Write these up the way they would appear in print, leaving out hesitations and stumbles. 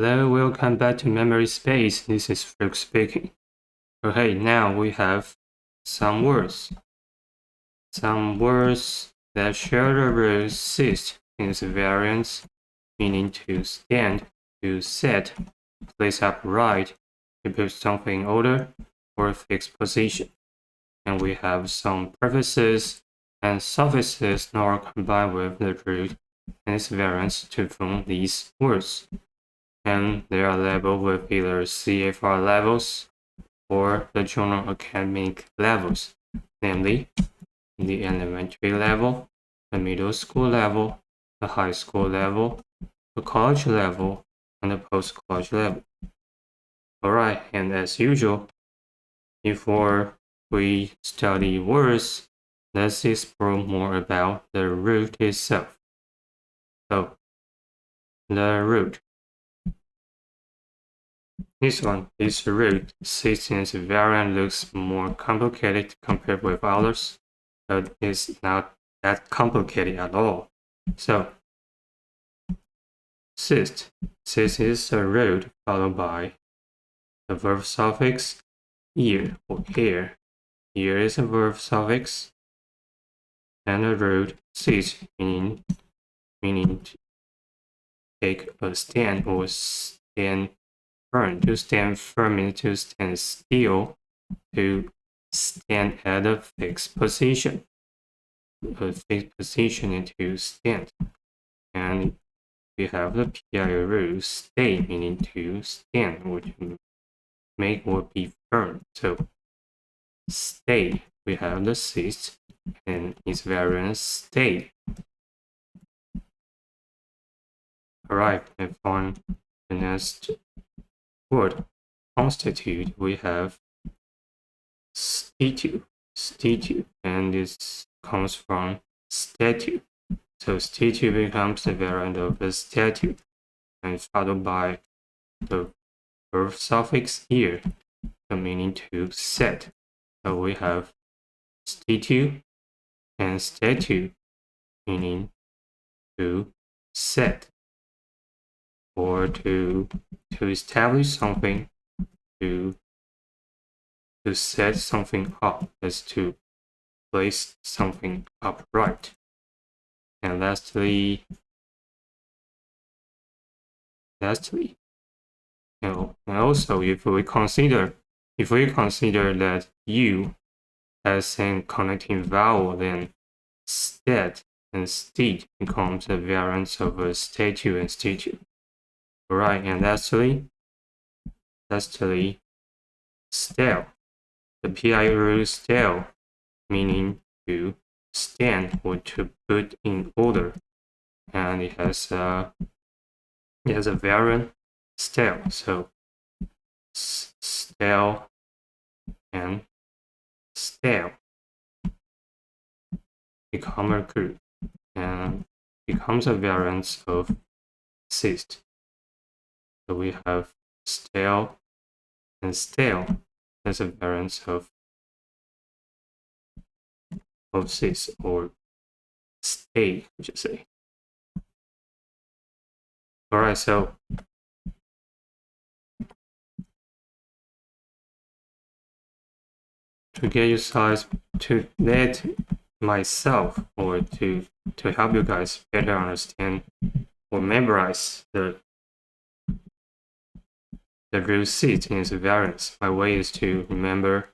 Hello, welcome back to Memory Space. This is Frank speaking. Okay, now we have some words. Some words that share the root SIST in its variants, meaning to stand, to sit, place upright, to put something in order, or fixed position. And we have some prefixes and suffixes that are combined with the root and its variants to form these words. And they are labeled with either CFR levels or the general academic levels, namely the elementary level, the middle school level, the high school level, the college level, and the post-college level. Alright, and as usual, before we study words, let's explore more about the root itself. So, the root. This root SIST variant looks more complicated compared with others, but it's not that complicated at all. So, SIST is a root followed by the verb suffix ear or ear. Ear is a verb suffix, and the root SIST meaning to take a stand or stand firm. To stand firm means to stand still, to stand at a fixed position. A fixed position and to stand. And we have the PI root stay, meaning to stand or to make or be firm. So stay, we have the SIST and its variant stay. Alright, and for the next word, constitute, we have statute, and this comes from statute. So statute becomes the variant of the statute, and followed by the verb suffix here, the meaning to set. So we have statute and statute, meaning to set or to establish something, to set something up, as to place something upright. And lastly, and also if we consider that U as a connecting vowel, then stat and state becomes the variants of a statute and statute. Alright, and lastly, stale. The PI root stale, meaning to stand or to put in order, and it has a variant stale. So stale and stale become a group and becomes a variant of SIST. So we have stale and stale as a variant of SIST, or stay, I should say. Alright, so to get you guys to let myself or to help you guys better understand or memorize the root SIST and its variants, my way is to remember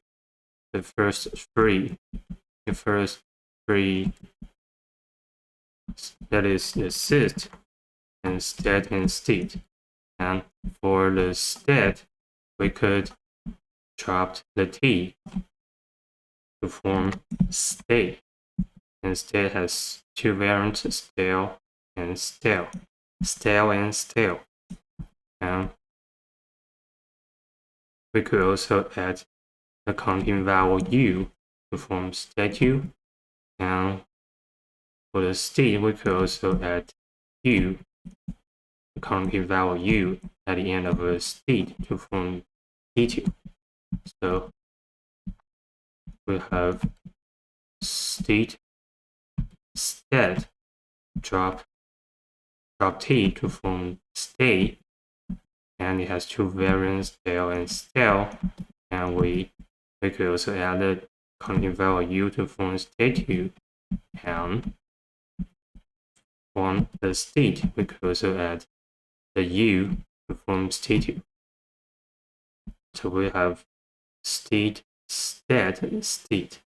the first three, that is the SIST and stat and state. And for the stat, we could drop the T to form stay. And state has two variants, stale and stale. Stale and stale. And we could also add the counting vowel U to form statue. And for the state, we could also add U, the counting vowel U at the end of a state to form statue. So we have state, stat, drop T to form stay, and it has two variants, stale and stale. And we could also add the counting vowel U to form statue, and form the state. We could also add the U to form statue. So we have state, stat, state,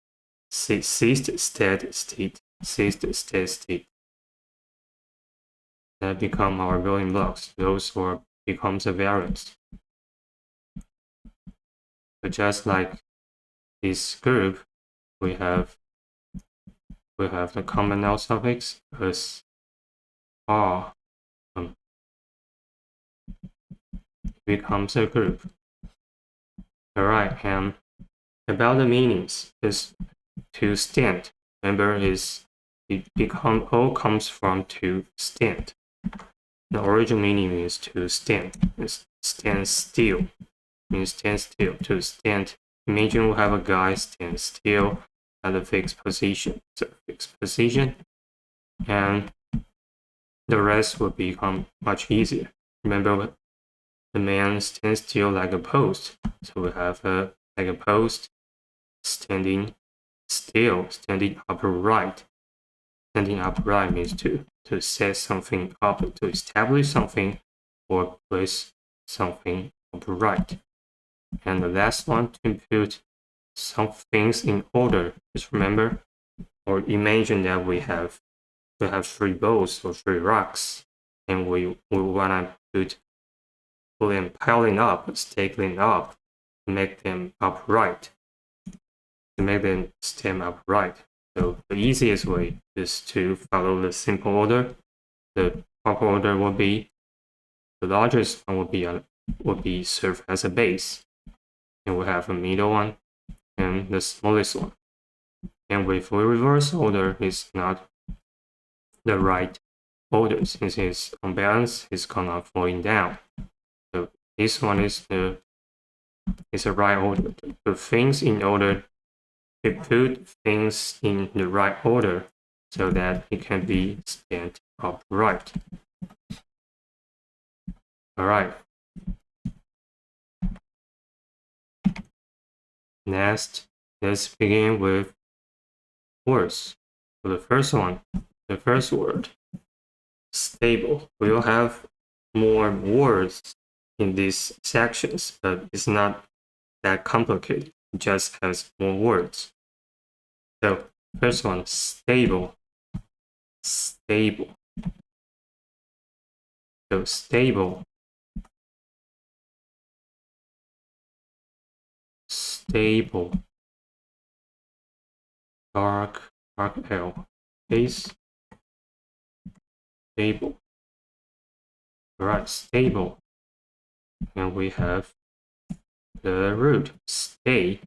SIST, stat, state, SIST, stat, state. That become our building blocks. Those were becomes a variance. So just like this group, we have the common noun suffix as R becomes a group. Alright, and about the meanings is to stand. Remember, all comes from to stand. The original meaning is to stand. It's stand still. Means stand still. To stand. Imagine we have a guy stand still at a fixed position. So fixed position, and the rest will become much easier. Remember, the man stands still like a post. So we have like a post, standing still, standing upright. Standing upright means to set something up, to establish something, or place something upright. And the last one, to put some things in order. Just remember or imagine that we have 3 bowls or 3 rocks, and we wanna put them piling up, stapling up, to make them upright, to make them stand upright. So the easiest way is to follow the simple order. The proper order will be the largest one will be served as a base, and we have a middle one and the smallest one. And if we reverse order, it's not the right order, since it's unbalanced, it's gonna falling down. So this one is the right order. To put things in order, to put things in the right order so that it can be stand upright. Alright. Next, let's begin with words. So the first word, stable. We'll have more words in these sections, but it's not that complicated. It just has more words. So first one, stable. Stable. So stable. Stable. Dark L. Base. Stable. Alright, stable. And we have the root, stay.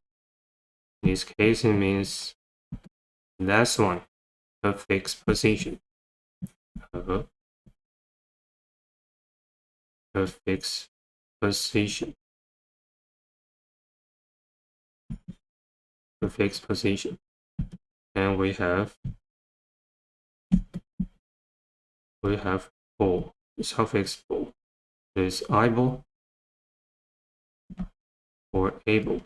In this case, it means last one, a fixed position. A fixed position. A fixed position. And we have able, suffix able. There's able or able,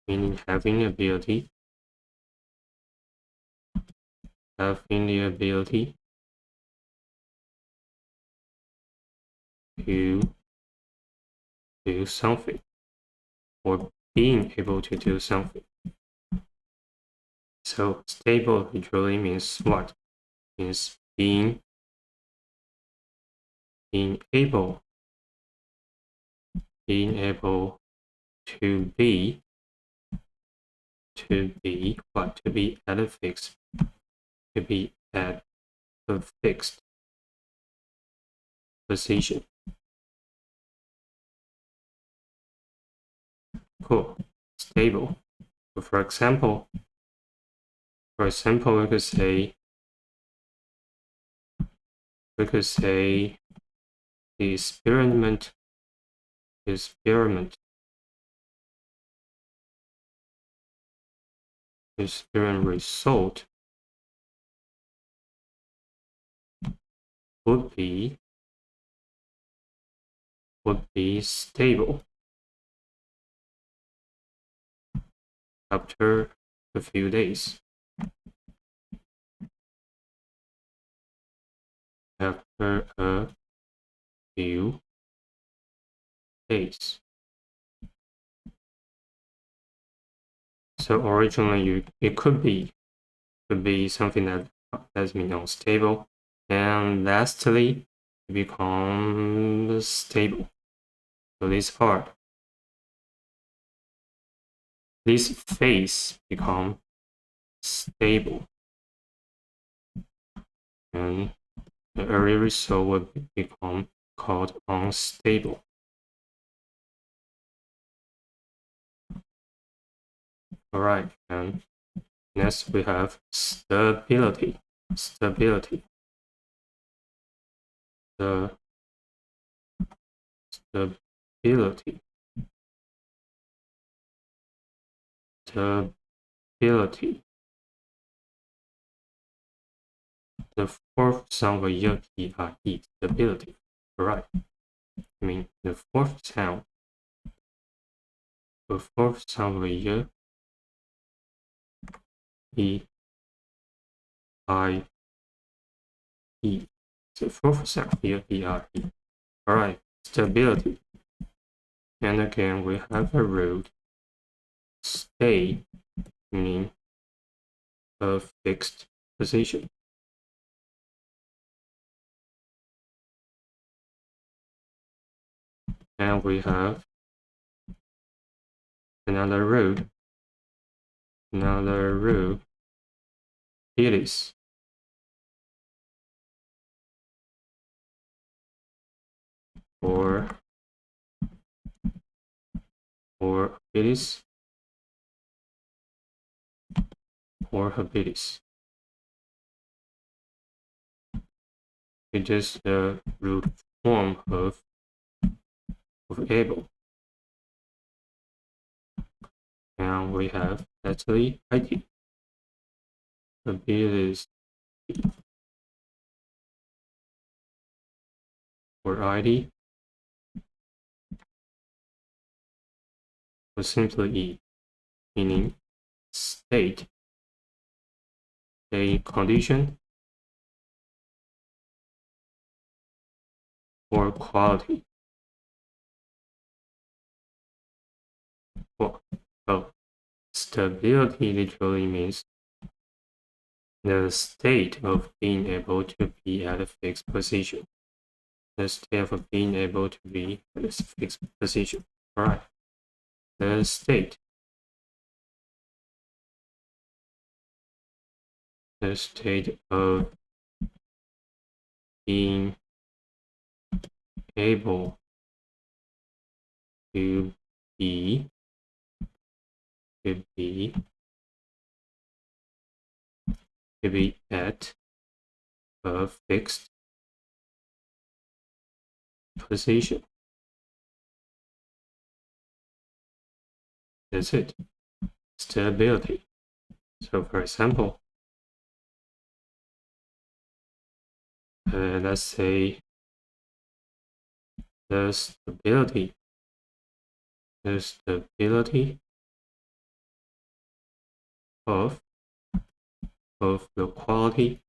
meaning having the ability to do something, or being able to do something. So stable literally means what? Means being able to be what? To be at a fixed position. Cool. Stable. So for example, we could say the experiment result would be would be stable. After a few days. After a few days. So originally it could be something that's mean unstable. And lastly, it becomes stable. So this part, this phase become stable. And the early result would become called unstable. Alright, and next we have stability. Stability. The stability. Stability. The fourth sound of y, p, r, e. Stability. Right. I mean the fourth sound. The fourth sound of y, e, I, e. The fourth sound y, e, r, e. Alright. Stability. And again we have a root. Stay meaning a fixed position. And we have another root. Another root. It is. Or it is. Or habitus. It is the root form of able. And we have actually ID. Ability or ID or simply E, meaning state, a condition or quality. Well, stability literally means the state of being able to be at a fixed position. The state of being able to be at a fixed position. Alright. The state. The state of being able to be at a fixed position. That's it. Stability. So for example, let's say the stability of the quality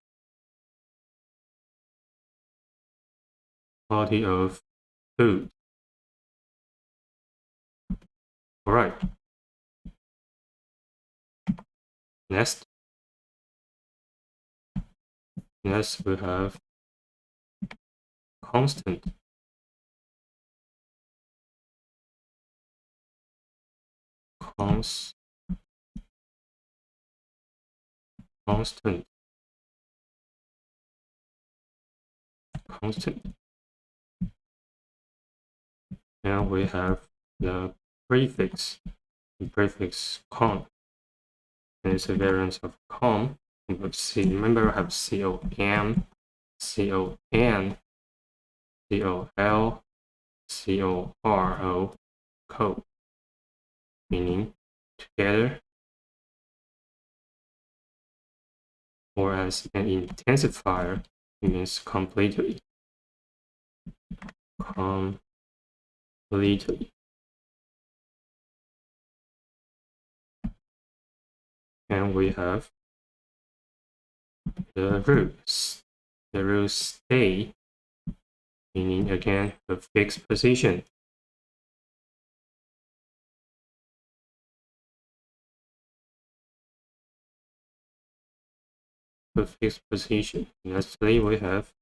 of food. All right. Next we have constant. Constant. Now we have the prefix. The prefix con. And it's a variant of com. Remember I have com, con, col, coro, co, meaning together, or as an intensifier, it means completely. completely. And we have the roots. The roots stay, meaning again a fixed position. A fixed position. Lastly, we have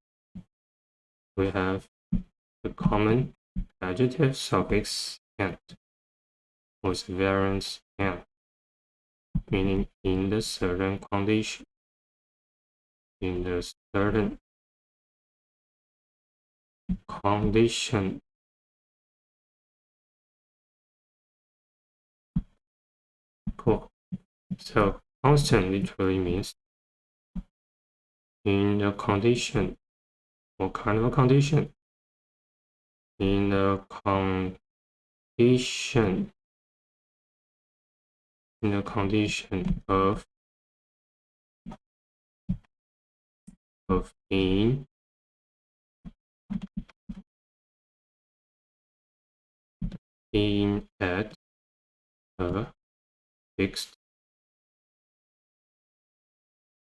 the common adjective suffix "ant" with variance "and", meaning in the certain condition. In the certain condition. Cool. So constant literally means in a condition. What kind of a condition? In a condition. In a condition of being at a fixed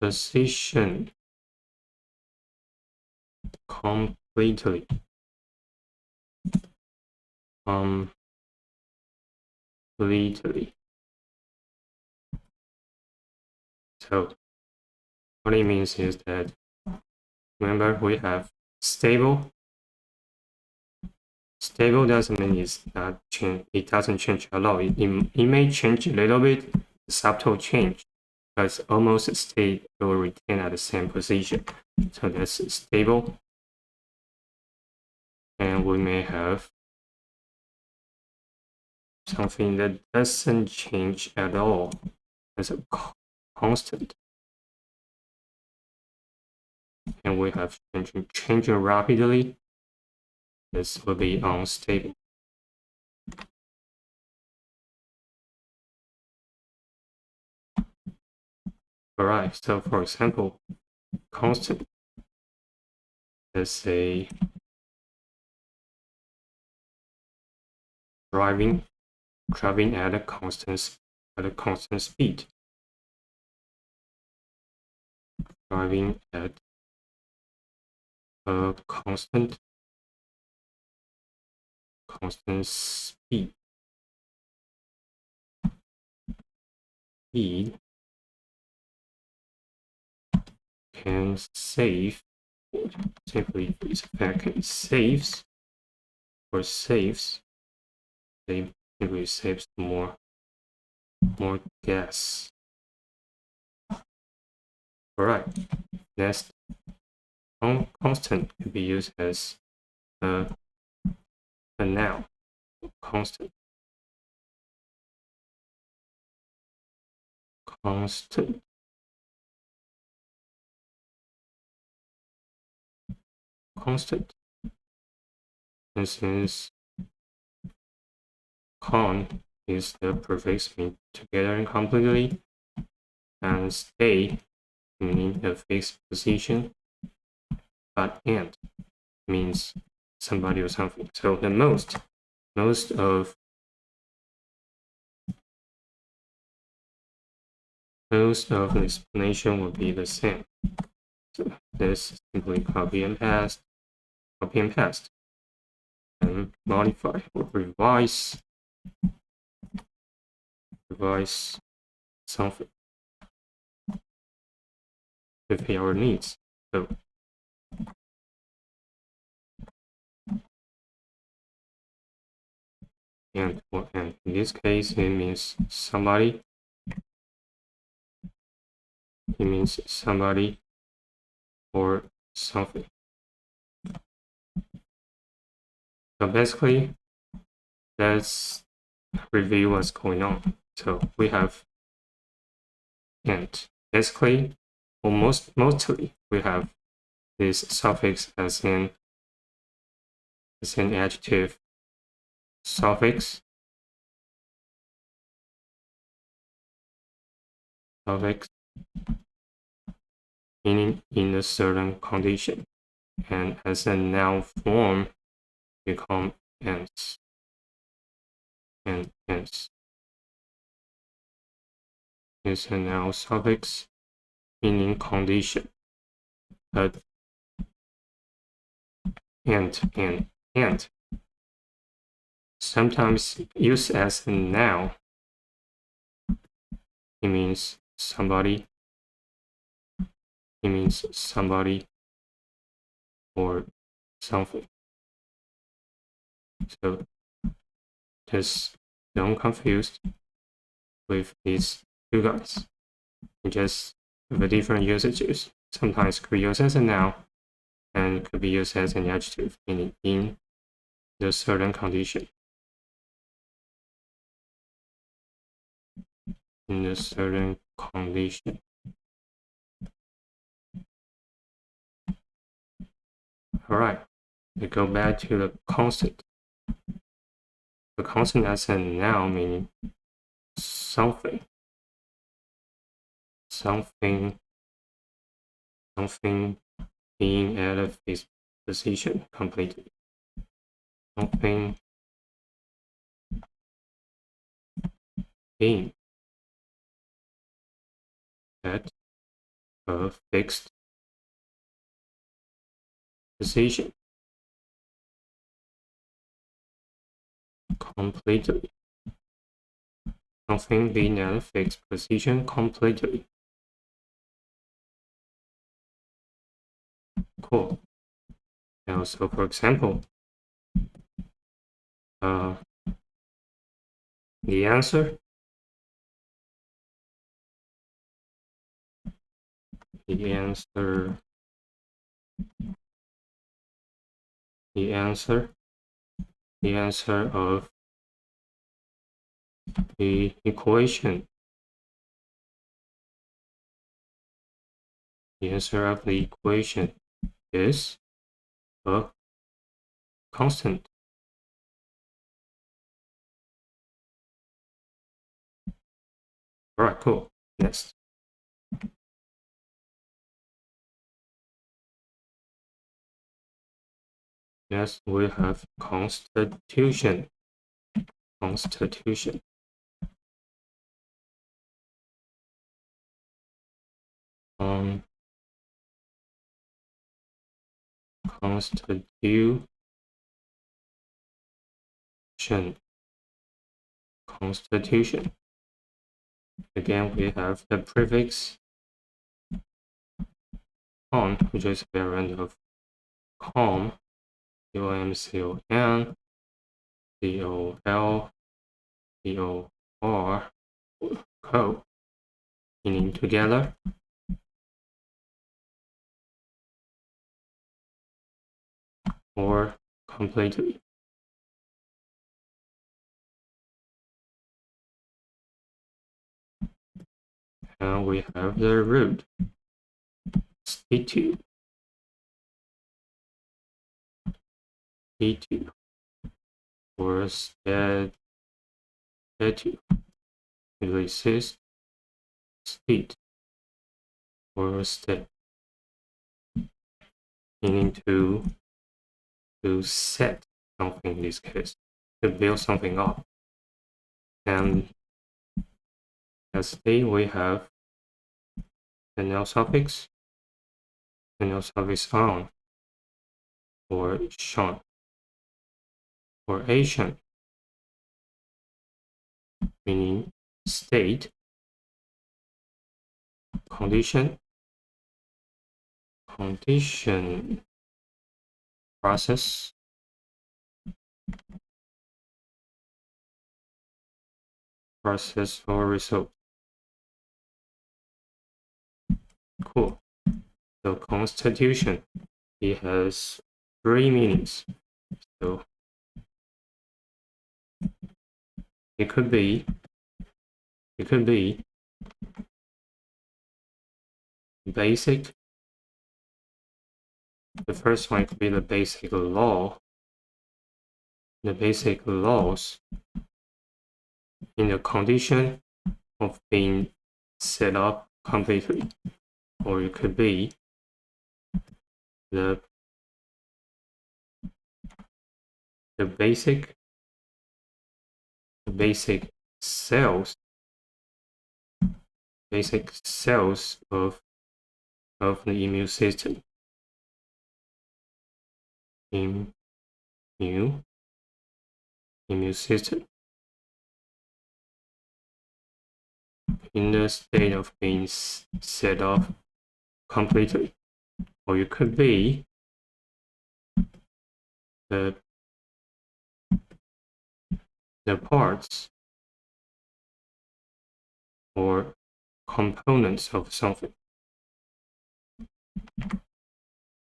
position completely. So what it means is that, remember, we have stable. Stable doesn't mean it's not change. It doesn't change a lot. It may change a little bit, subtle change, but it's almost stay or retain at the same position. So that's stable. And we may have something that doesn't change at all as a constant. And we have changing rapidly. This will be unstable. Alright, so for example, constant. Let's say driving at a constant speed. Driving at a constant speed. Can save, simply its effect can saves or saves. They simply saves more gas. Alright, next, constant can be used as a noun. Constant. And since con is the prefix mean together and completely, and stay meaning a fixed position, but and means somebody or something. So the most of the explanation will be the same. So this simply copy and paste, and modify or revise something to fit our needs. So and in this case, it means somebody. It means somebody or something. So basically, let's review what's going on. So we have and basically, or mostly, we have this suffix as an adjective suffix. Meaning in a certain condition, and as a noun form become ants. and hence. Is a noun suffix meaning condition. But and sometimes used as a noun. It means somebody. It means somebody or something. So just don't confuse with these two guys. It just have a different usages. Sometimes could be used as a noun and could be used as an adjective, meaning in the certain condition. In a certain condition. All right, we go back to the constant. The constant as a noun meaning something, something being at a fixed position completely. Something being at a fixed position completely. Something being at a fixed position completely. Cool. Now, so for example, the answer the answer of the equation. The answer of the equation is a constant. All right, cool. Next. Next, we have constitution. Constitution. Constitution. Constitution. Again, we have the prefix con, which is a variant of com, C-O-M-C-O-N, C-O-L, C-O-R, co, meaning together. Or completely. And we have the root, st2, st2, or st2, usually SIST, state, or state, meaning to set something in this case, to build something up. And as state, we have the noun suffix, the noun suffix on, or shon, or Asian, meaning state, condition, process, or result. Cool. So constitution, it has 3 meanings. So it could be basic. The first one could be the basic law. The basic laws in the condition of being set up completely. Or it could be the basic the basic cells of the immune system. Immune system in the state of being set off completely, or it could be the parts or components of something.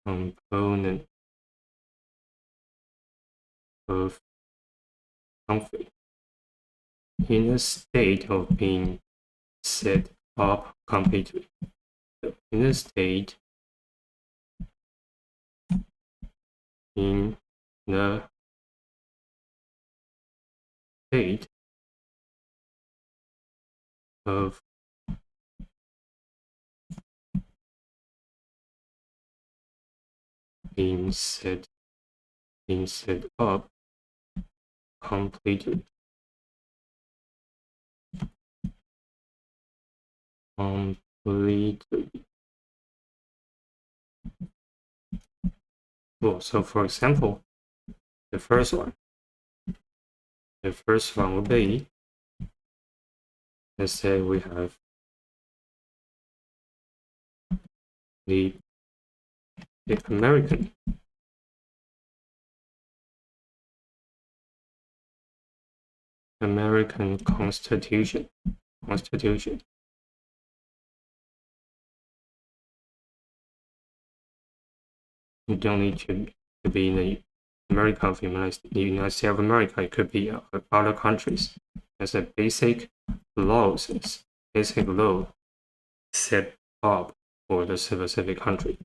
Component of something in a state of being set up completely. So in a state of being set up completely. Cool. So for example, the first one will be, let's say we have the American Constitution. You don't need to be in the America of the United States of America. It could be other countries. As a basic law set up for the specific country.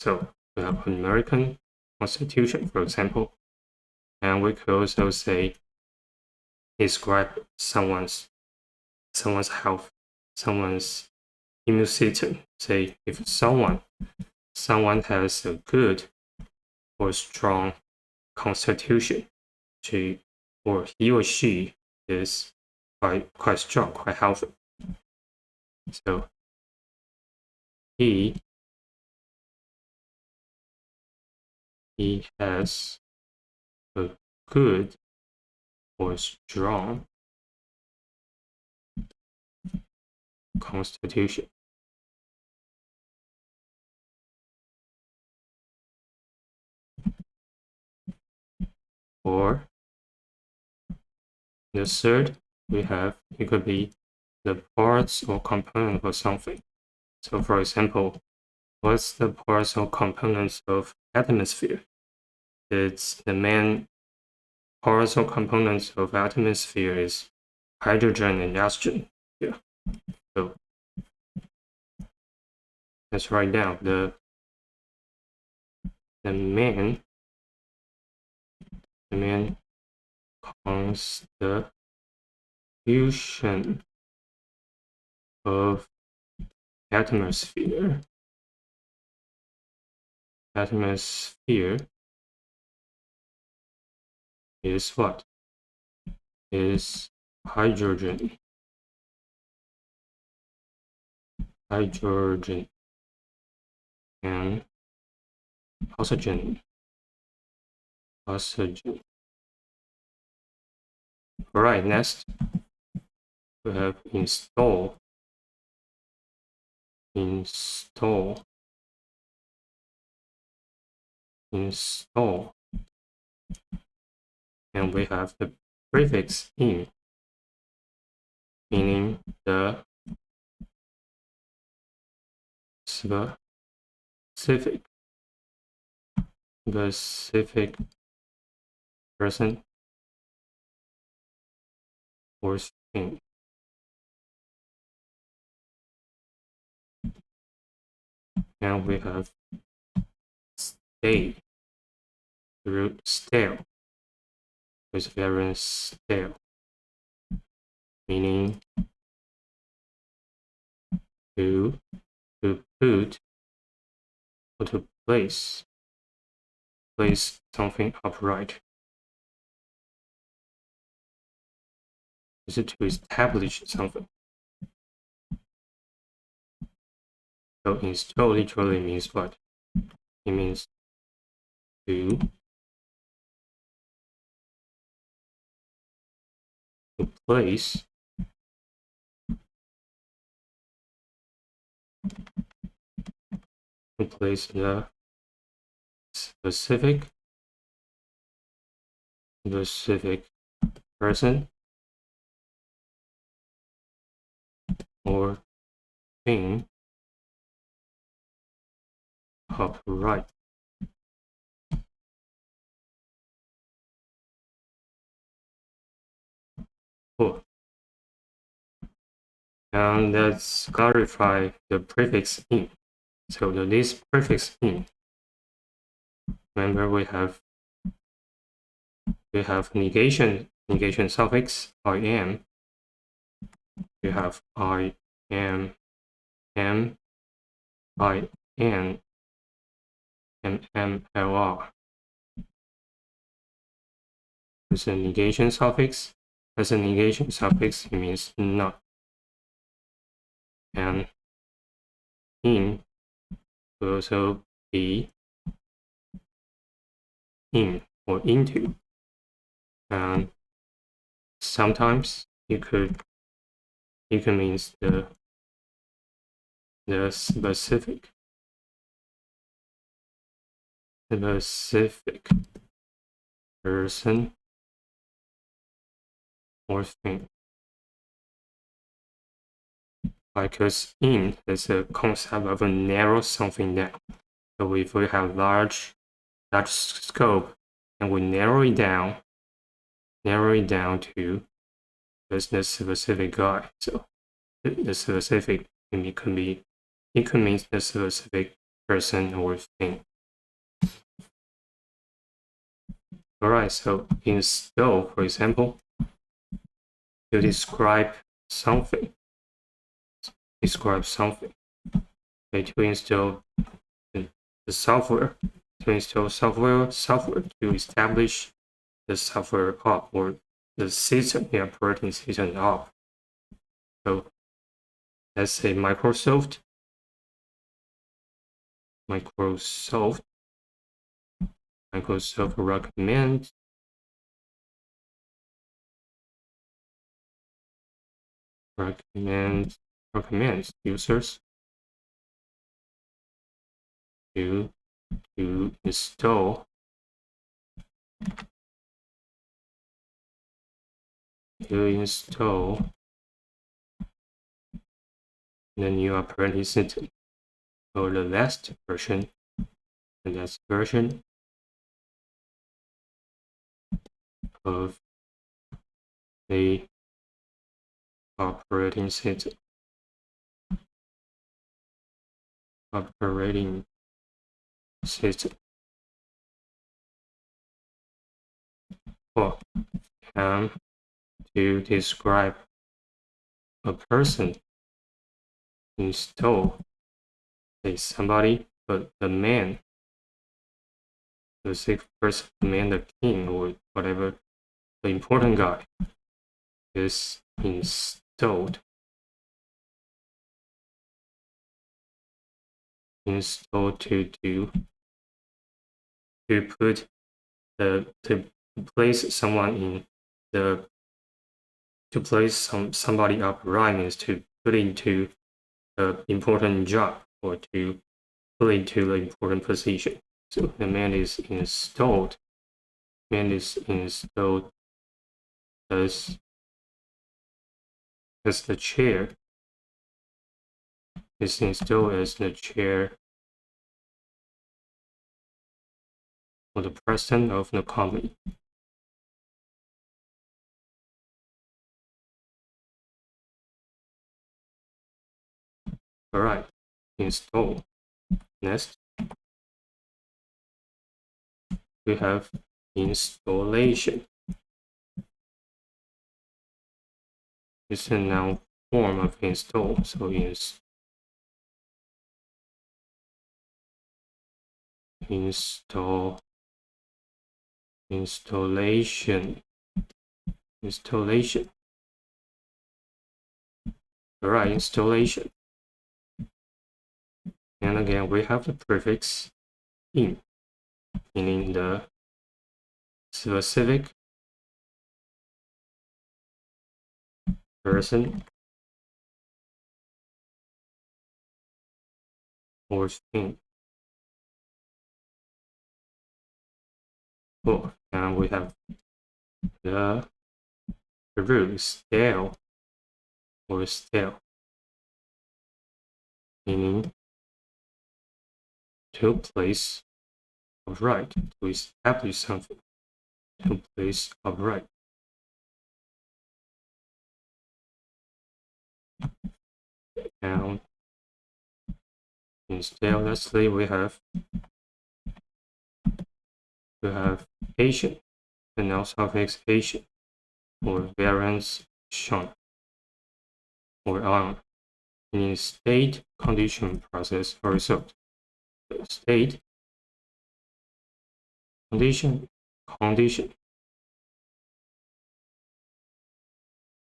So we have an American Constitution, for example, and we could also say describe someone's health, someone's immune system. Say if someone has a good or strong constitution, or he or she is quite strong, quite healthy. So he has a good or strong constitution. Or the third, it could be the parts or component of something. So for example, what's the parts or components of atmosphere? It's the main parts or components of atmosphere is hydrogen and oxygen. Yeah. So let's write down the main constitution of atmosphere is what? Is hydrogen and oxygen. All right, next we have install, and we have the prefix in, meaning the specific person or thing. And we have stale, with very stale, meaning to put or to place something upright. is to establish something. So install literally means what? It means to place the specific person or thing upright. Cool. And let's clarify the prefix in. So this prefix in, remember we have negation suffix im. We have I am, m, I n, and mlr. As a negation suffix, it means not. And in will also be in or into. And sometimes it could mean the specific person or thing. Because in is a concept of a narrow something down. So if we have large scope and we narrow it down to just the specific guy. So the specific it could mean the specific person or thing. Alright, so install, for example, to describe something. Okay, to install the software. To install software to establish the software up or the system, the operating system up. So let's say Microsoft recommends users to install the new operating system or the last version of the operating system. Or to describe a person, install somebody, but the man, the sixth person, the man, the king, or whatever, the important guy is installed. To place someone in the somebody upright means to put into the important job or to put into the important position. So the man is installed. As the chair. Is installed as the chair or the president of the company. Alright, install. Next, we have installation. It's a noun form of install. So installation. Alright, installation. And again, we have the prefix in, meaning the specific person or thing. Cool. And we have the root stale or stale, meaning to place upright, to establish something, to place upright. And instead, lastly, we have Asian, the noun suffix Asian, or variance shown, or on, meaning state, condition, process, or result. The state, condition,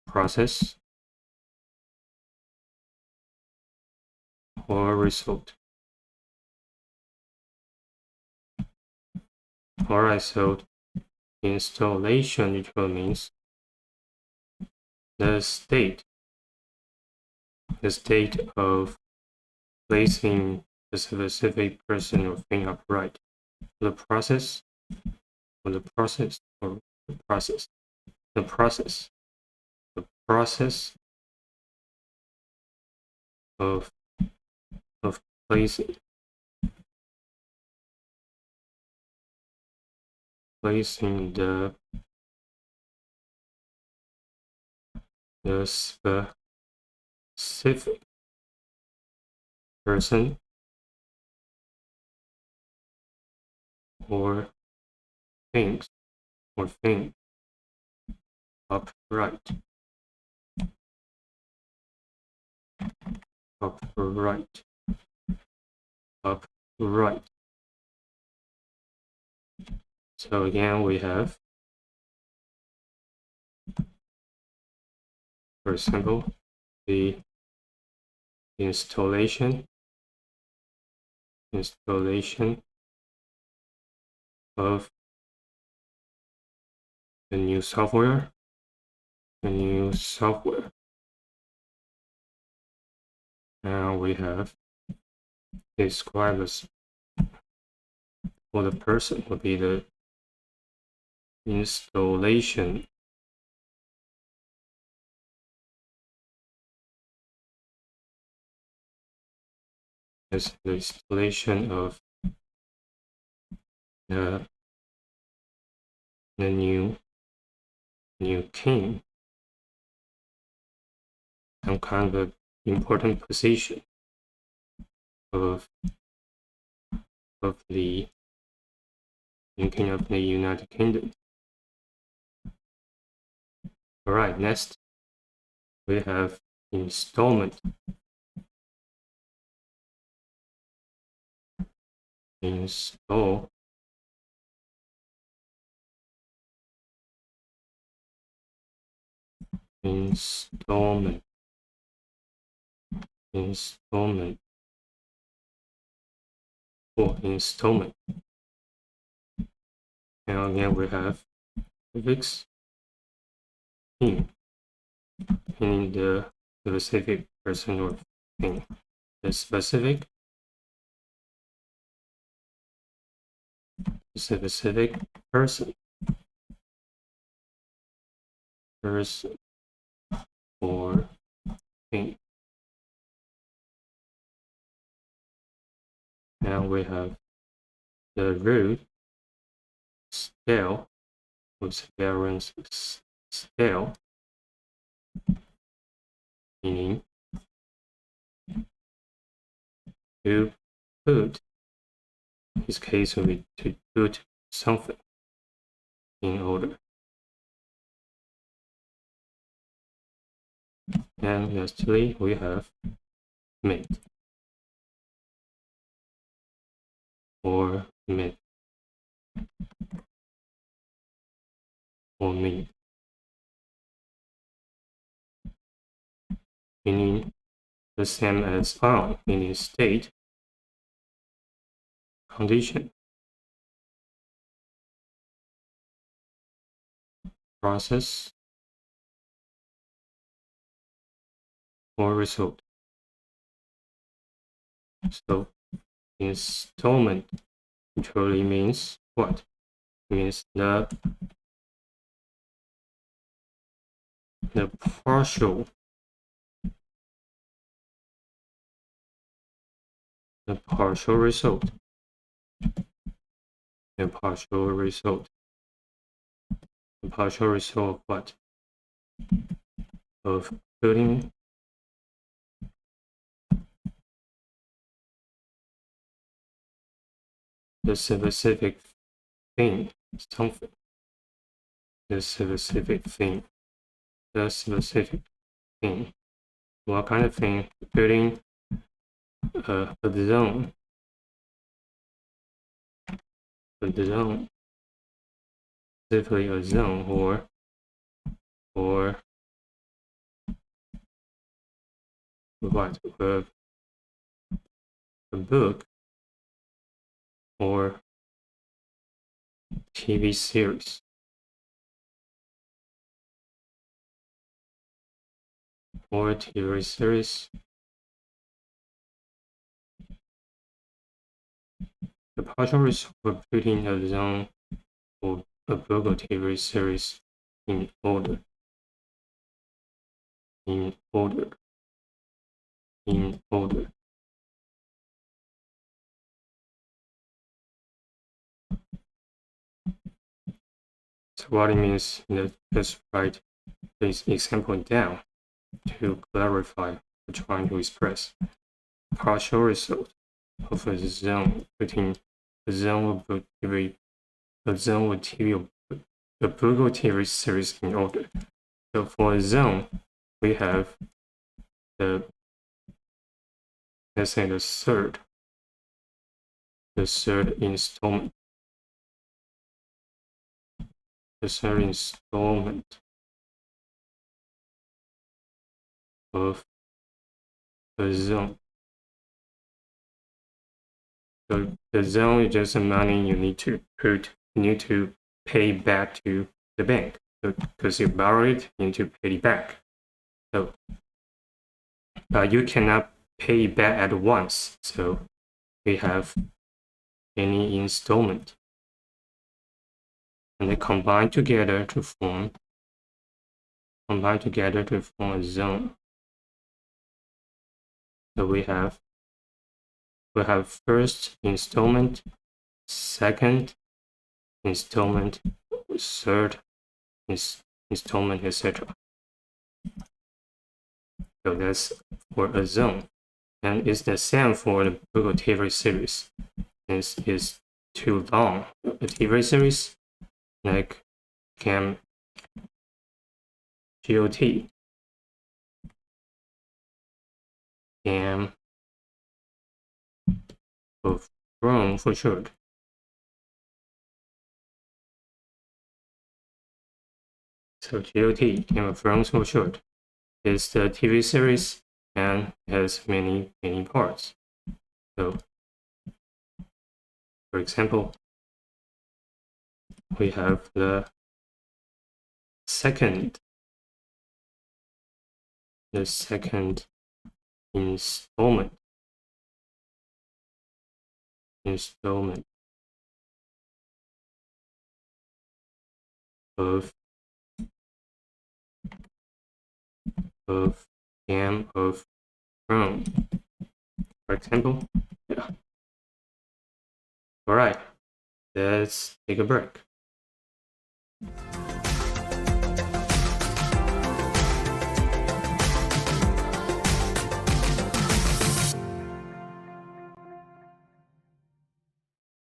process, or result. Alright, so installation literally means the state of placing a specific person or thing upright. The process of placing the specific person or thing upright. So again, we have, for example, the installation of the new software. Now we have describe as for the person would be the installation as the installation of the new king, some kind of important position of the king of the United Kingdom. All right, next we have installment. Installment. For installment. And again, we have prefix in, meaning the specific person or thing. The specific person or thing. Now we have the root stale with variance stale, meaning to put, in this case would be to put something in order. And lastly, we have made or made or made. meaning the same as on, meaning state, condition, process, or result. So installment literally means what? Means the partial result. The partial result. The partial result of what? Of putting the specific thing, something. The specific thing. The specific thing. What kind of thing? Putting a zone. A zone. Specifically a zone or what? A book or TV series. Or TV series. The partial result for putting a zone or a book or TV series in order. In order. In order. So what it means, let's write this example down to clarify what we're trying to express. Partial result of a zone, putting a zone of TV, a zone of TV, a book or TV series in order. So for a zone, we have let's say the third installment. The third installment of the zone. So the zone is just the money you need to pay back to the bank. Because you borrow it, you need to pay it back. So you cannot pay it back at once. So we have any installment. And they combine together to form a zone. So we have first installment, second installment, third installment, etc. So that's for a zone. And it's the same for the book or TV series. Since it's too long, a TV series like GOT Game of Thrones for short. So GOT, Game of Thrones for short, is the TV series and has many parts. So, for example, we have the second installment of Game of Thrones, for example. Yeah. All right, let's take a break.